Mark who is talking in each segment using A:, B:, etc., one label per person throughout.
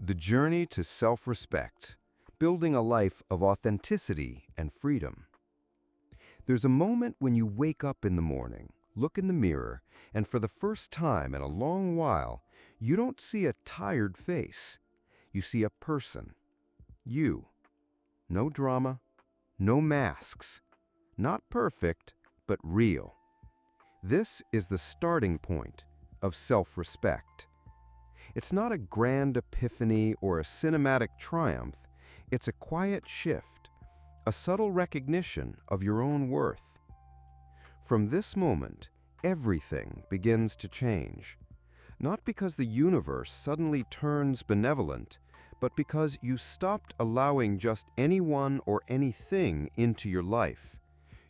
A: The journey to self-respect, building a life of authenticity and freedom. There's a moment when you wake up in the morning, look in the mirror, and for the first time in a long while, you don't see a tired face. You see a person. You. No drama, no masks. Not perfect, but real. This is the starting point of self-respect. It's not a grand epiphany or a cinematic triumph. It's a quiet shift, a subtle recognition of your own worth. From this moment, everything begins to change. Not because the universe suddenly turns benevolent, but because you stopped allowing just anyone or anything into your life.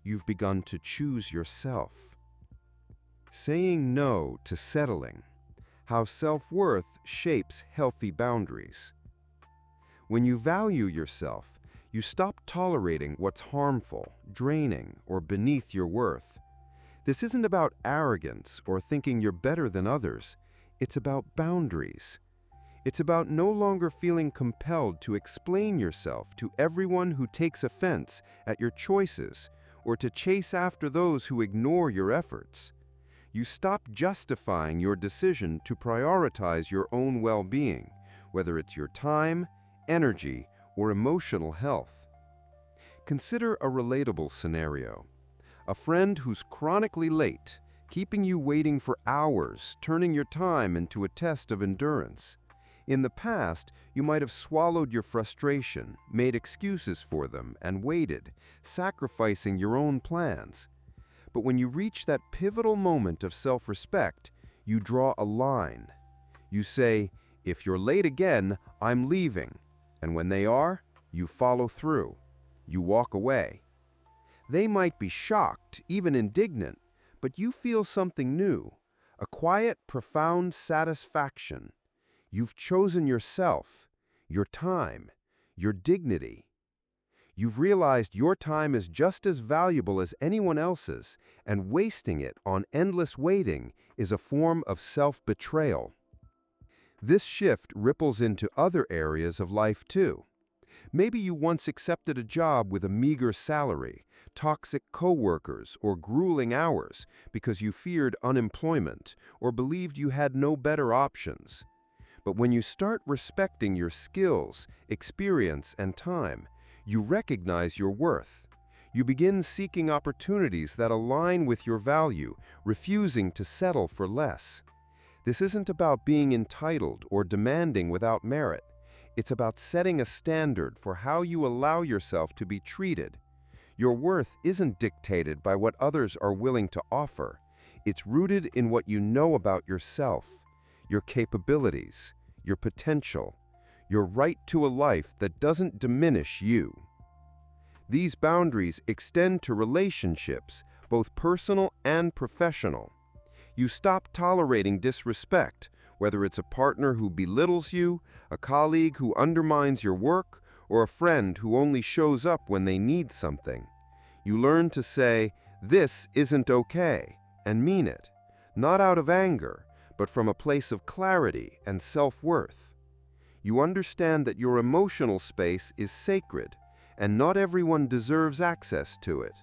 A: You've begun to choose yourself. Saying no to settling. How self-worth shapes healthy boundaries. When you value yourself, you stop tolerating what's harmful, draining, or beneath your worth. This isn't about arrogance or thinking you're better than others. It's about boundaries. It's about no longer feeling compelled to explain yourself to everyone who takes offense at your choices or to chase after those who ignore your efforts. You stop justifying your decision to prioritize your own well-being, whether it's your time, energy, or emotional health. Consider a relatable scenario. A friend who's chronically late, keeping you waiting for hours, turning your time into a test of endurance. In the past, you might have swallowed your frustration, made excuses for them, and waited, sacrificing your own plans. But when you reach that pivotal moment of self-respect, you draw a line. You say, if you're late again, I'm leaving. And when they are, you follow through. You walk away. They might be shocked, even indignant, but you feel something new, a quiet, profound satisfaction. You've chosen yourself, your time, your dignity. You've realized your time is just as valuable as anyone else's, and wasting it on endless waiting is a form of self-betrayal. This shift ripples into other areas of life too. Maybe you once accepted a job with a meager salary, toxic coworkers, or grueling hours because you feared unemployment or believed you had no better options. But when you start respecting your skills, experience, and time, you recognize your worth. You begin seeking opportunities that align with your value, refusing to settle for less. This isn't about being entitled or demanding without merit. It's about setting a standard for how you allow yourself to be treated. Your worth isn't dictated by what others are willing to offer. It's rooted in what you know about yourself, your capabilities, your potential, your right to a life that doesn't diminish you. These boundaries extend to relationships, both personal and professional. You stop tolerating disrespect, whether it's a partner who belittles you, a colleague who undermines your work, or a friend who only shows up when they need something. You learn to say, "This isn't okay," and mean it, not out of anger, but from a place of clarity and self-worth. You understand that your emotional space is sacred, and not everyone deserves access to it.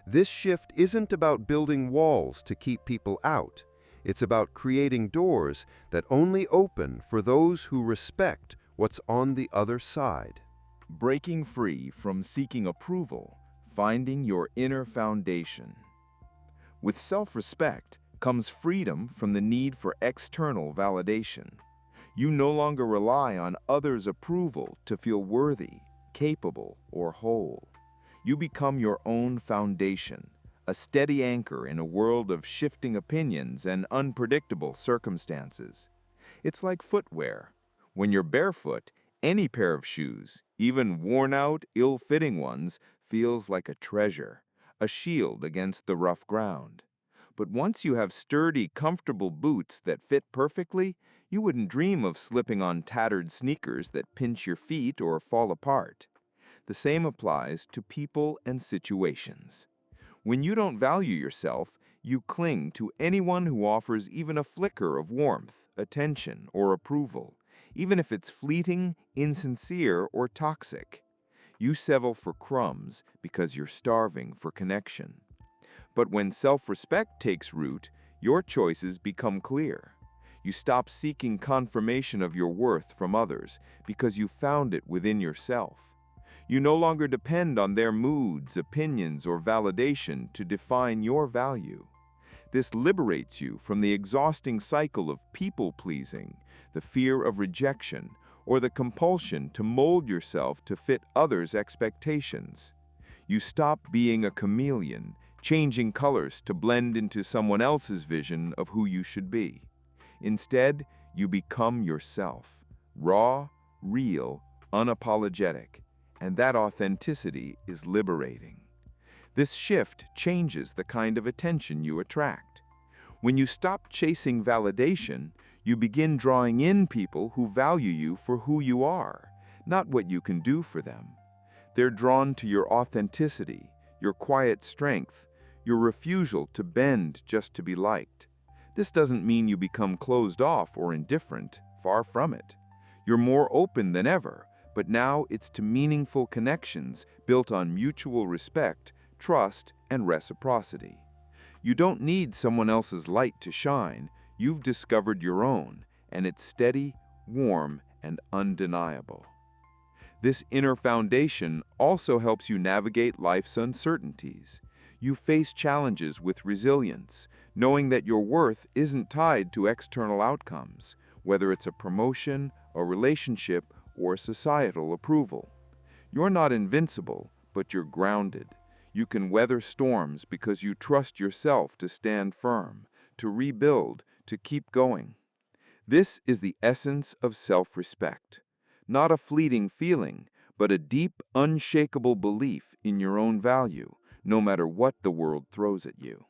A: This shift isn't about building walls to keep people out. It's about creating doors that only open for those who respect what's on the other side.
B: Breaking free from seeking approval, finding your inner foundation. With self-respect comes freedom from the need for external validation. You no longer rely on others' approval to feel worthy, capable, or whole. You become your own foundation, a steady anchor in a world of shifting opinions and unpredictable circumstances. It's like footwear. When you're barefoot, any pair of shoes, even worn-out, ill-fitting ones, feels like a treasure, a shield against the rough ground. But once you have sturdy, comfortable boots that fit perfectly, you wouldn't dream of slipping on tattered sneakers that pinch your feet or fall apart. The same applies to people and situations. When you don't value yourself, you cling to anyone who offers even a flicker of warmth, attention, or approval, even if it's fleeting, insincere, or toxic. You settle for crumbs because you're starving for connection. But when self-respect takes root, your choices become clear. You stop seeking confirmation of your worth from others because you found it within yourself. You no longer depend on their moods, opinions, or validation to define your value. This liberates you from the exhausting cycle of people-pleasing, the fear of rejection, or the compulsion to mold yourself to fit others' expectations. You stop being a chameleon, changing colors to blend into someone else's vision of who you should be. Instead, you become yourself, raw, real, unapologetic, and that authenticity is liberating. This shift changes the kind of attention you attract. When you stop chasing validation, you begin drawing in people who value you for who you are, not what you can do for them. They're drawn to your authenticity, your quiet strength, your refusal to bend just to be liked. This doesn't mean you become closed off or indifferent, far from it. You're more open than ever, but now it's to meaningful connections built on mutual respect, trust, and reciprocity. You don't need someone else's light to shine. You've discovered your own, and it's steady, warm, and undeniable. This inner foundation also helps you navigate life's uncertainties. You face challenges with resilience, knowing that your worth isn't tied to external outcomes, whether it's a promotion, a relationship, or societal approval. You're not invincible, but you're grounded. You can weather storms because you trust yourself to stand firm, to rebuild, to keep going. This is the essence of self-respect. Not a fleeting feeling, but a deep, unshakable belief in your own value, no matter what the world throws at you.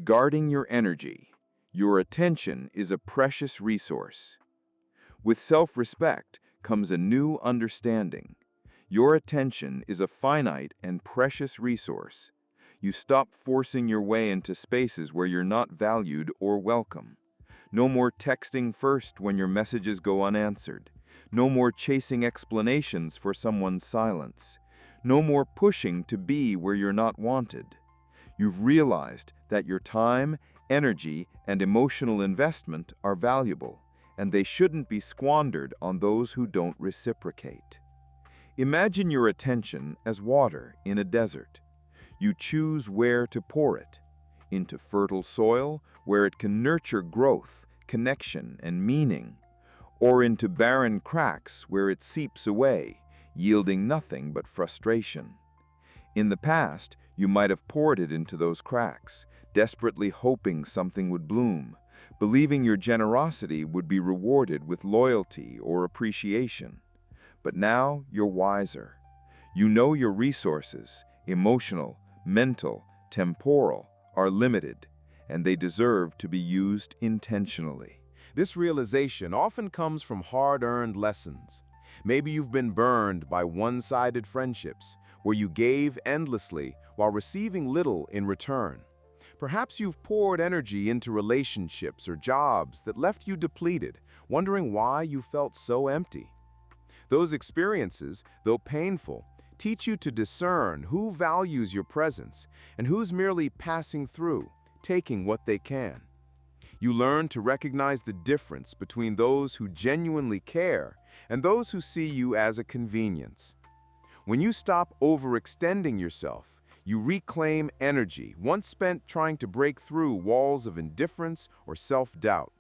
B: Guarding your energy. Your attention is a precious resource. With self-respect comes a new understanding. Your attention is a finite and precious resource. You stop forcing your way into spaces where you're not valued or welcome. No more texting first when your messages go unanswered. No more chasing explanations for someone's silence. No more pushing to be where you're not wanted. You've realized that your time, energy, and emotional investment are valuable, and they shouldn't be squandered on those who don't reciprocate. Imagine your attention as water in a desert. You choose where to pour it, into fertile soil where it can nurture growth, connection, and meaning, or into barren cracks where it seeps away, yielding nothing but frustration. In the past, you might have poured it into those cracks, desperately hoping something would bloom, believing your generosity would be rewarded with loyalty or appreciation. But now you're wiser. You know your resources, emotional, mental, temporal, are limited, and they deserve to be used intentionally.
A: This realization often comes from hard-earned lessons. Maybe you've been burned by one-sided friendships, where you gave endlessly while receiving little in return. Perhaps you've poured energy into relationships or jobs that left you depleted, wondering why you felt so empty. Those experiences, though painful, teach you to discern who values your presence and who's merely passing through, taking what they can. You learn to recognize the difference between those who genuinely care and those who see you as a convenience. When you stop overextending yourself, you reclaim energy once spent trying to break through walls of indifference or self-doubt.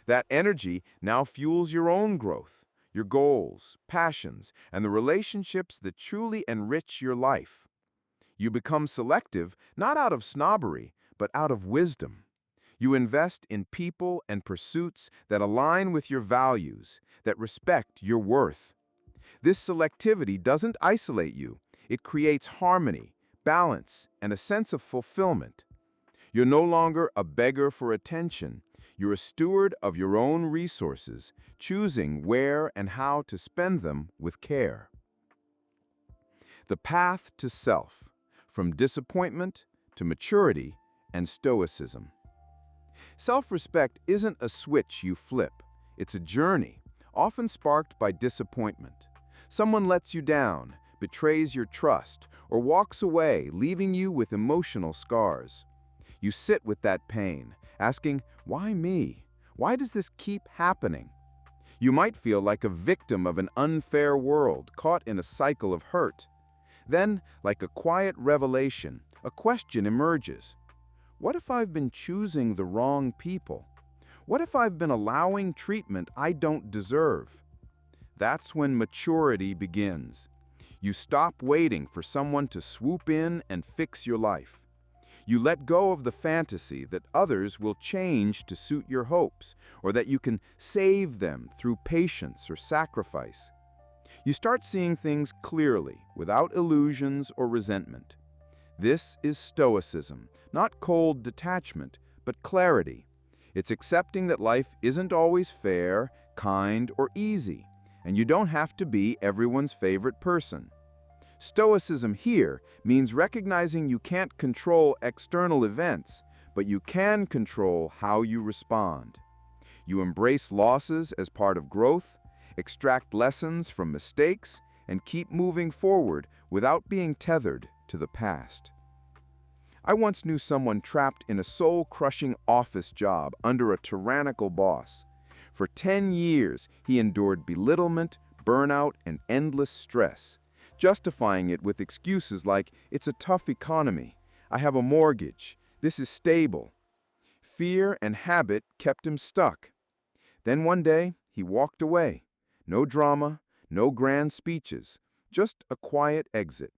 A: That energy now fuels your own growth, your goals, passions, and the relationships that truly enrich your life. You become selective not out of snobbery, but out of wisdom. You invest in people and pursuits that align with your values, that respect your worth. This selectivity doesn't isolate you. It creates harmony, balance, and a sense of fulfillment. You're no longer a beggar for attention. You're a steward of your own resources, choosing where and how to spend them with care. The path to self, from disappointment to maturity and stoicism. Self-respect isn't a switch you flip. It's a journey, often sparked by disappointment. Someone lets you down, betrays your trust, or walks away, leaving you with emotional scars. You sit with that pain, asking, why me? Why does this keep happening? You might feel like a victim of an unfair world, caught in a cycle of hurt. Then, like a quiet revelation, a question emerges. What if I've been choosing the wrong people? What if I've been allowing treatment I don't deserve? That's when maturity begins. You stop waiting for someone to swoop in and fix your life. You let go of the fantasy that others will change to suit your hopes, or that you can save them through patience or sacrifice. You start seeing things clearly, without illusions or resentment. This is stoicism, not cold detachment, but clarity. It's accepting that life isn't always fair, kind, or easy, and you don't have to be everyone's favorite person. Stoicism here means recognizing you can't control external events, but you can control how you respond. You embrace losses as part of growth, extract lessons from mistakes, and keep moving forward without being tethered to the past. I once knew someone trapped in a soul-crushing office job under a tyrannical boss. For 10 years, he endured belittlement, burnout, and endless stress, justifying it with excuses like, it's a tough economy, I have a mortgage, this is stable. Fear and habit kept him stuck. Then one day, he walked away. No drama, no grand speeches, just a quiet exit.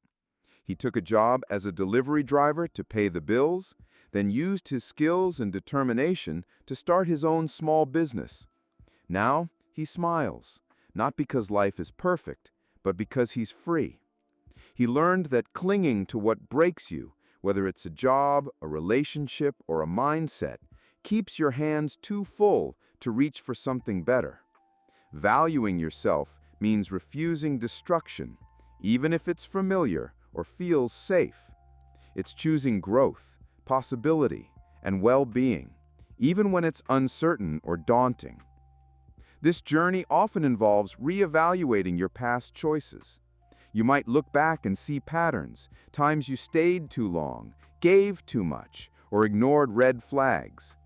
A: He took a job as a delivery driver to pay the bills, then used his skills and determination to start his own small business. Now, he smiles, not because life is perfect, but because he's free. He learned that clinging to what breaks you, whether it's a job, a relationship, or a mindset, keeps your hands too full to reach for something better. Valuing yourself means refusing destruction, even if it's familiar or feels safe. It's choosing growth, possibility, and well-being, even when it's uncertain or daunting. This journey often involves reevaluating your past choices. You might look back and see patterns, times you stayed too long, gave too much, or ignored red flags.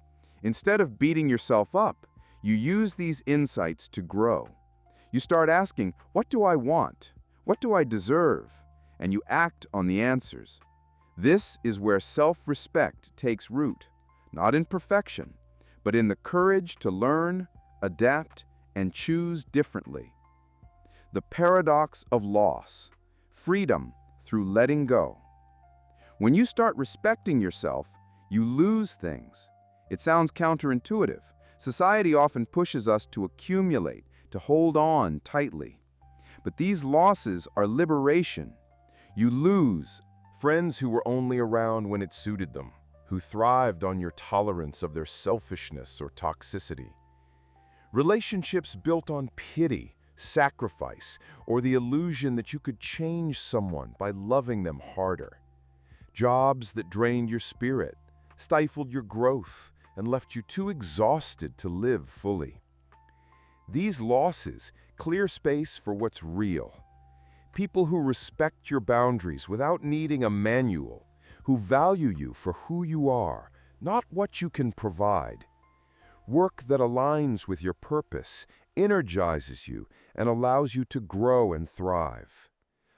A: Instead of beating yourself up, you use these insights to grow. You start asking, what do I want? What do I deserve? And you act on the answers. This is where self-respect takes root, not in perfection, but in the courage to learn, adapt, and choose differently. The paradox of loss, freedom through letting go. When you start respecting yourself, you lose things. It sounds counterintuitive. Society often pushes us to accumulate, to hold on tightly. But these losses are liberation. You lose friends who were only around when it suited them, who thrived on your tolerance of their selfishness or toxicity. Relationships built on pity, sacrifice, or the illusion that you could change someone by loving them harder. Jobs that drained your spirit, stifled your growth, and left you too exhausted to live fully. These losses clear space for what's real. People who respect your boundaries without needing a manual, who value you for who you are, not what you can provide. Work that aligns with your purpose, energizes you, and allows you to grow and thrive.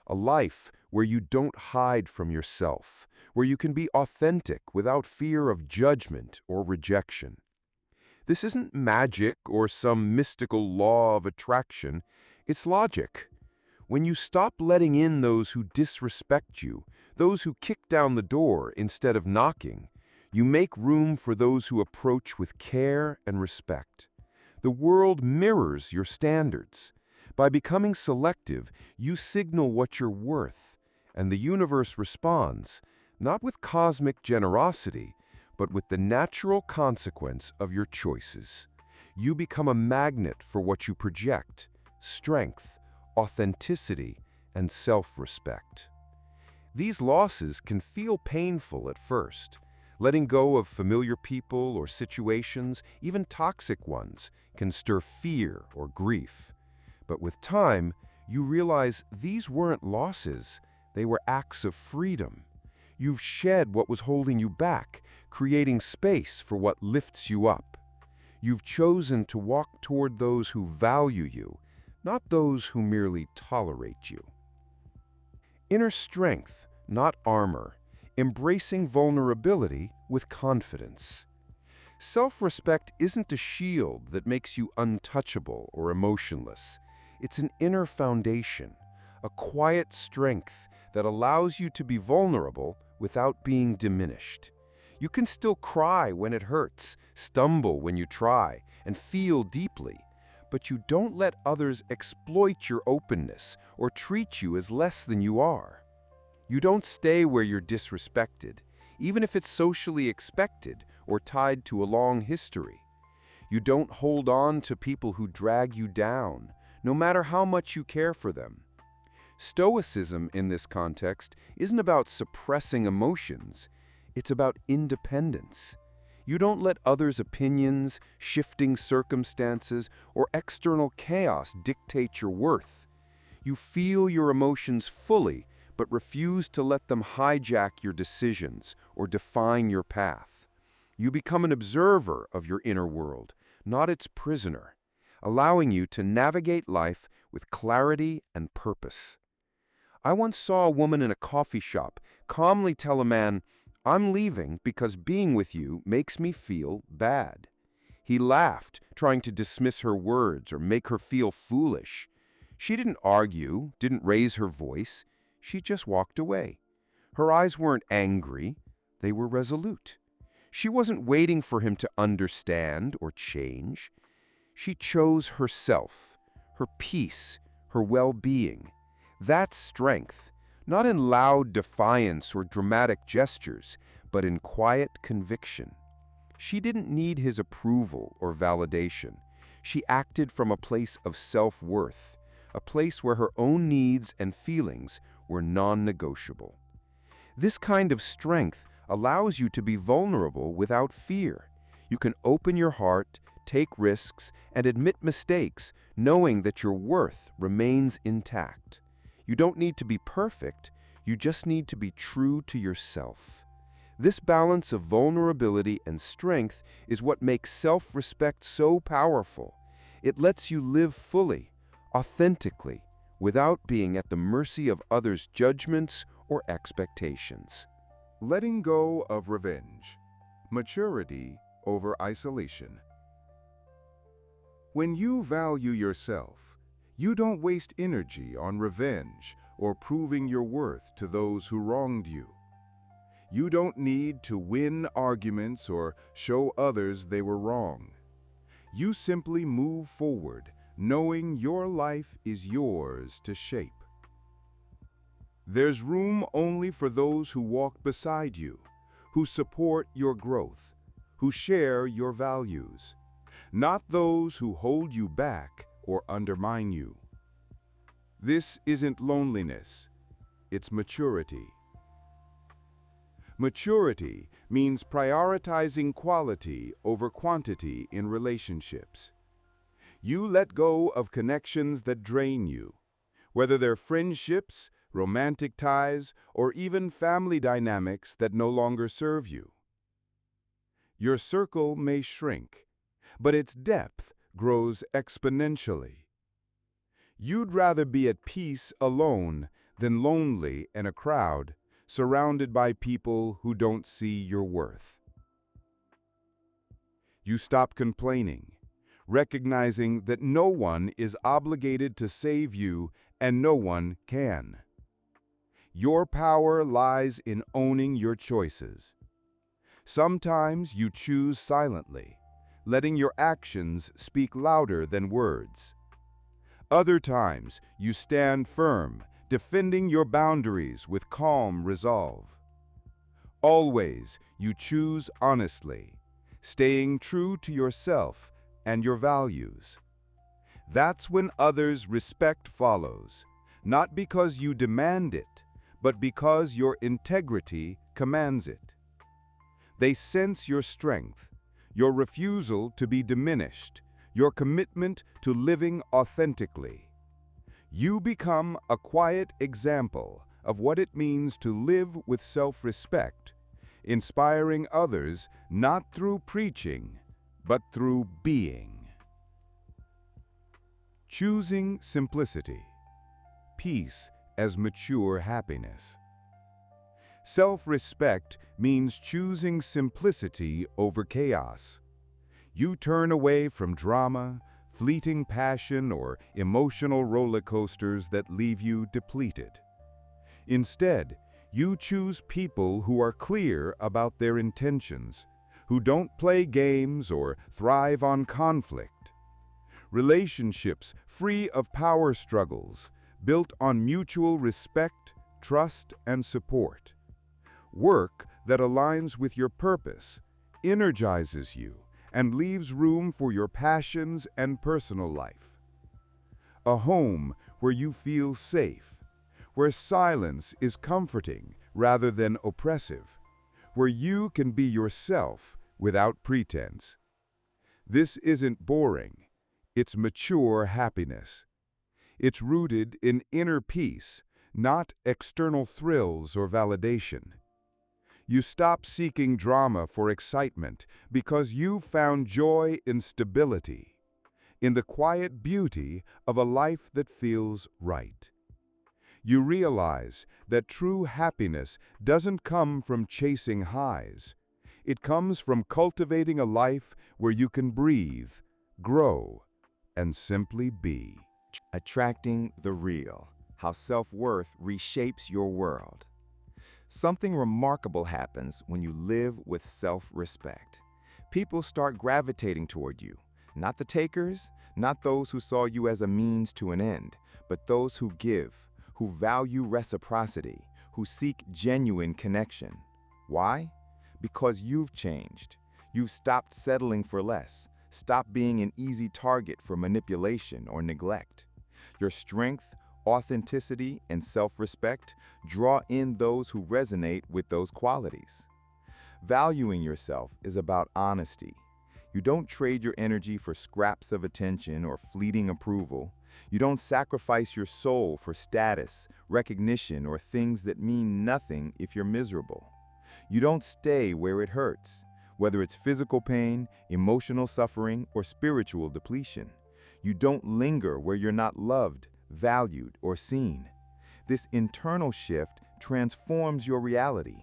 A: A life where you don't hide from yourself, where you can be authentic without fear of judgment or rejection. This isn't magic or some mystical law of attraction, it's logic. When you stop letting in those who disrespect you, those who kick down the door instead of knocking, you make room for those who approach with care and respect. The world mirrors your standards. By becoming selective, you signal what you're worth, and the universe responds, not with cosmic generosity, but with the natural consequence of your choices. You become a magnet for what you project: strength, authenticity, and self-respect. These losses can feel painful at first, Letting go of familiar people or situations, even toxic ones, can stir fear or grief. But with time, you realize these weren't losses, they were acts of freedom. You've shed what was holding you back, creating space for what lifts you up. You've chosen to walk toward those who value you, not those who merely tolerate you. Inner strength, not armor, embracing vulnerability with confidence. Self-respect isn't a shield that makes you untouchable or emotionless. It's an inner foundation, a quiet strength that allows you to be vulnerable without being diminished. You can still cry when it hurts, stumble when you try, and feel deeply, but you don't let others exploit your openness or treat you as less than you are. You don't stay where you're disrespected, even if it's socially expected or tied to a long history. You don't hold on to people who drag you down, no matter how much you care for them. Stoicism in this context isn't about suppressing emotions, it's about independence. You don't let others' opinions, shifting circumstances, or external chaos dictate your worth. You feel your emotions fully, but refuse to let them hijack your decisions or define your path. You become an observer of your inner world, not its prisoner, allowing you to navigate life with clarity and purpose. I once saw a woman in a coffee shop calmly tell a man, "I'm leaving because being with you makes me feel bad." He laughed, trying to dismiss her words or make her feel foolish. She didn't argue, didn't raise her voice. She just walked away. Her eyes weren't angry, they were resolute. She wasn't waiting for him to understand or change. She chose herself, her peace, her well-being. That's strength, not in loud defiance or dramatic gestures, but in quiet conviction. She didn't need his approval or validation. She acted from a place of self-worth, a place where her own needs and feelings were non-negotiable. This kind of strength allows you to be vulnerable without fear. You can open your heart, take risks, and admit mistakes, knowing that your worth remains intact. You don't need to be perfect, you just need to be true to yourself. This balance of vulnerability and strength is what makes self-respect so powerful. It lets you live fully, authentically, without being at the mercy of others' judgments or expectations.
C: Letting go of revenge. Maturity over isolation. When you value yourself, you don't waste energy on revenge or proving your worth to those who wronged you. You don't need to win arguments or show others they were wrong. You simply move forward, knowing your life is yours to shape. There's room only for those who walk beside you, who support your growth, who share your values, not those who hold you back or undermine you. This isn't loneliness, it's maturity. Maturity means prioritizing quality over quantity in relationships. You let go of connections that drain you, whether they're friendships, romantic ties, or even family dynamics that no longer serve you. Your circle may shrink, but its depth grows exponentially. You'd rather be at peace alone than lonely in a crowd, surrounded by people who don't see your worth. You stop complaining, recognizing that no one is obligated to save you and no one can. Your power lies in owning your choices. Sometimes you choose silently, letting your actions speak louder than words. Other times you stand firm, defending your boundaries with calm resolve. Always you choose honestly, staying true to yourself and your values. That's when others' respect follows, not because you demand it, but because your integrity commands it. They sense your strength, your refusal to be diminished, your commitment to living authentically. You become a quiet example of what it means to live with self-respect, inspiring others not through preaching, but through being. Choosing simplicity. Peace as mature happiness. Self-respect means choosing simplicity over chaos. You turn away from drama, fleeting passion, or emotional roller coasters that leave you depleted. Instead, you choose people who are clear about their intentions, who don't play games or thrive on conflict. Relationships free of power struggles, built on mutual respect, trust, and support. Work that aligns with your purpose, energizes you, and leaves room for your passions and personal life. A home where you feel safe, where silence is comforting rather than oppressive, where you can be yourself without pretense. This isn't boring, it's mature happiness. It's rooted in inner peace, not external thrills or validation. You stop seeking drama for excitement because you've found joy in stability, in the quiet beauty of a life that feels right. You realize that true happiness doesn't come from chasing highs. It comes from cultivating a life where you can breathe, grow, and simply be.
B: Attracting the real. How self-worth reshapes your world. Something remarkable happens when you live with self-respect. People start gravitating toward you, not the takers, not those who saw you as a means to an end, but those who give, who value reciprocity, who seek genuine connection. Why? Because you've changed. You've stopped settling for less, stopped being an easy target for manipulation or neglect. Your strength, authenticity, and self-respect draw in those who resonate with those qualities. Valuing yourself is about honesty. You don't trade your energy for scraps of attention or fleeting approval. You don't sacrifice your soul for status, recognition, or things that mean nothing if you're miserable. You don't stay where it hurts, whether it's physical pain, emotional suffering, or spiritual depletion. You don't linger where you're not loved, valued, or seen. This internal shift transforms your reality.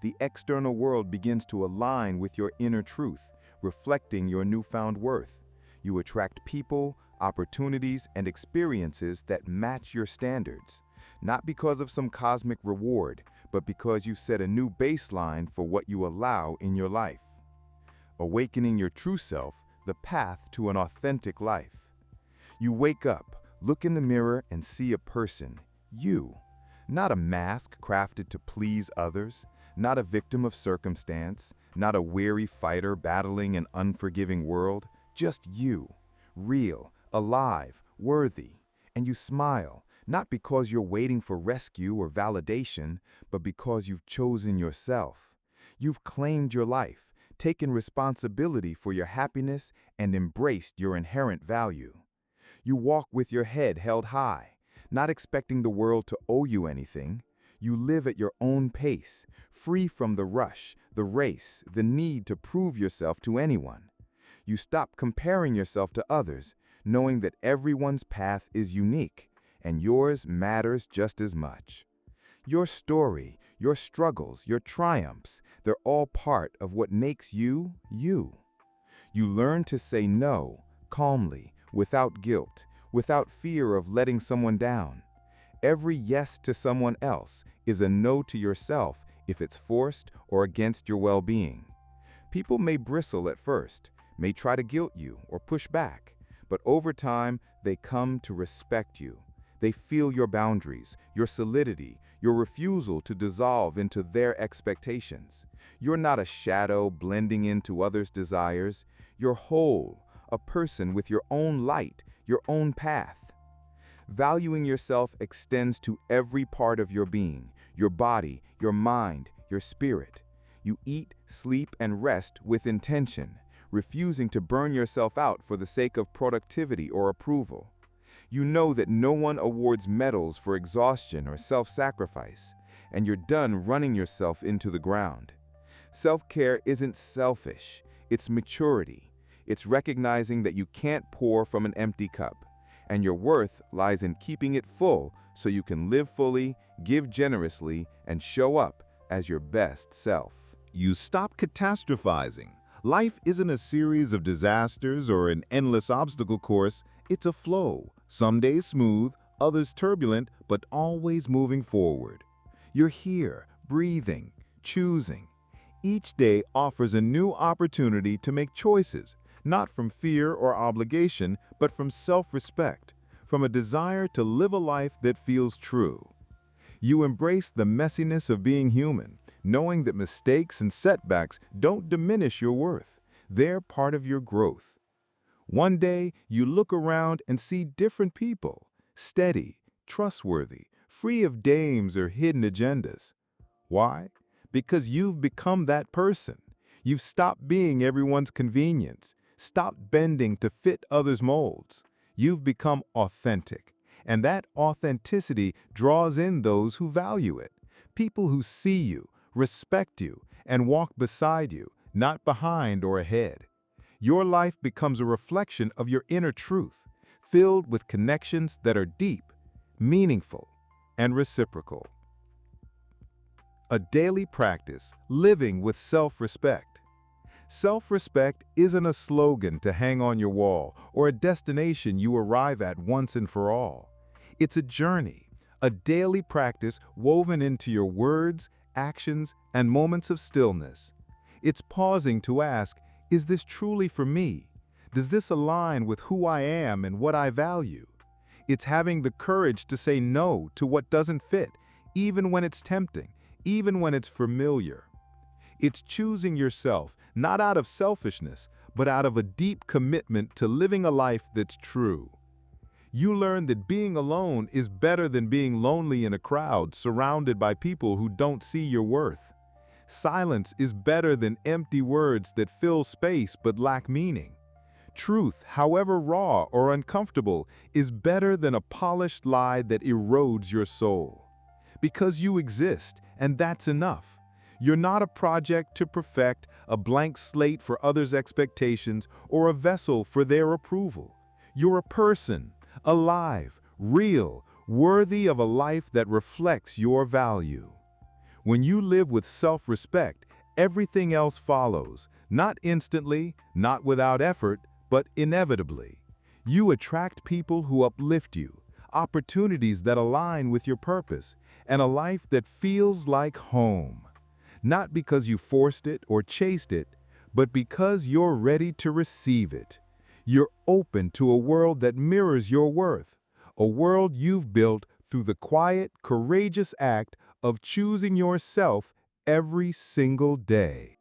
B: The external world begins to align with your inner truth, reflecting your newfound worth. You attract people, opportunities, and experiences that match your standards, not because of some cosmic reward, but because you set a new baseline for what you allow in your life. Awakening your true self, the path to an authentic life. You wake up, look in the mirror, and see a person, you. Not a mask crafted to please others, not a victim of circumstance, not a weary fighter battling an unforgiving world, just you, real, alive, worthy. And you smile, not because you're waiting for rescue or validation, but because you've chosen yourself. You've claimed your life, taken responsibility for your happiness, and embraced your inherent value. You walk with your head held high, not expecting the world to owe you anything. You live at your own pace, free from the rush, the race, the need to prove yourself to anyone. You stop comparing yourself to others, knowing that everyone's path is unique, and yours matters just as much. Your story, your struggles, your triumphs, they're all part of what makes you, you. You learn to say no, calmly, without guilt, without fear of letting someone down. Every yes to someone else is a no to yourself if it's forced or against your well-being. People may bristle at first, may try to guilt you or push back, but over time, they come to respect you. They feel your boundaries, your solidity, your refusal to dissolve into their expectations. You're not a shadow blending into others' desires. You're whole, a person with your own light, your own path. Valuing yourself extends to every part of your being, your body, your mind, your spirit. You eat, sleep, and rest with intention, refusing to burn yourself out for the sake of productivity or approval. You know that no one awards medals for exhaustion or self-sacrifice, and you're done running yourself into the ground. Self-care isn't selfish, it's maturity. It's recognizing that you can't pour from an empty cup, and your worth lies in keeping it full so you can live fully, give generously, and show up as your best self.
D: You stop catastrophizing. Life isn't a series of disasters or an endless obstacle course. It's a flow, some days smooth, others turbulent, but always moving forward. You're here, breathing, choosing. Each day offers a new opportunity to make choices, not from fear or obligation, but from self-respect, from a desire to live a life that feels true. You embrace the messiness of being human, knowing that mistakes and setbacks don't diminish your worth. They're part of your growth. One day, you look around and see different people, steady, trustworthy, free of dames or hidden agendas. Why? Because you've become that person. You've stopped being everyone's convenience, stopped bending to fit others' molds. You've become authentic, and that authenticity draws in those who value it, people who see you, respect you, and walk beside you, not behind or ahead. Your life becomes a reflection of your inner truth, filled with connections that are deep, meaningful, and reciprocal. A daily practice, living with self-respect. Self-respect isn't a slogan to hang on your wall or a destination you arrive at once and for all. It's a journey, a daily practice woven into your words, actions, and moments of stillness. It's pausing to ask, is this truly for me? Does this align with who I am and what I value? It's having the courage to say no to what doesn't fit, even when it's tempting, even when it's familiar. It's choosing yourself, not out of selfishness, but out of a deep commitment to living a life that's true. You learn that being alone is better than being lonely in a crowd surrounded by people who don't see your worth. Silence is better than empty words that fill space but lack meaning. Truth, however raw or uncomfortable, is better than a polished lie that erodes your soul. Because you exist, and that's enough. You're not a project to perfect, a blank slate for others' expectations, or a vessel for their approval. You're a person, alive, real, worthy of a life that reflects your value. When you live with self-respect, everything else follows, not instantly, not without effort, but inevitably. You attract people who uplift you, opportunities that align with your purpose, and a life that feels like home. Not because you forced it or chased it, but because you're ready to receive it. You're open to a world that mirrors your worth, a world you've built through the quiet, courageous act of choosing yourself every single day.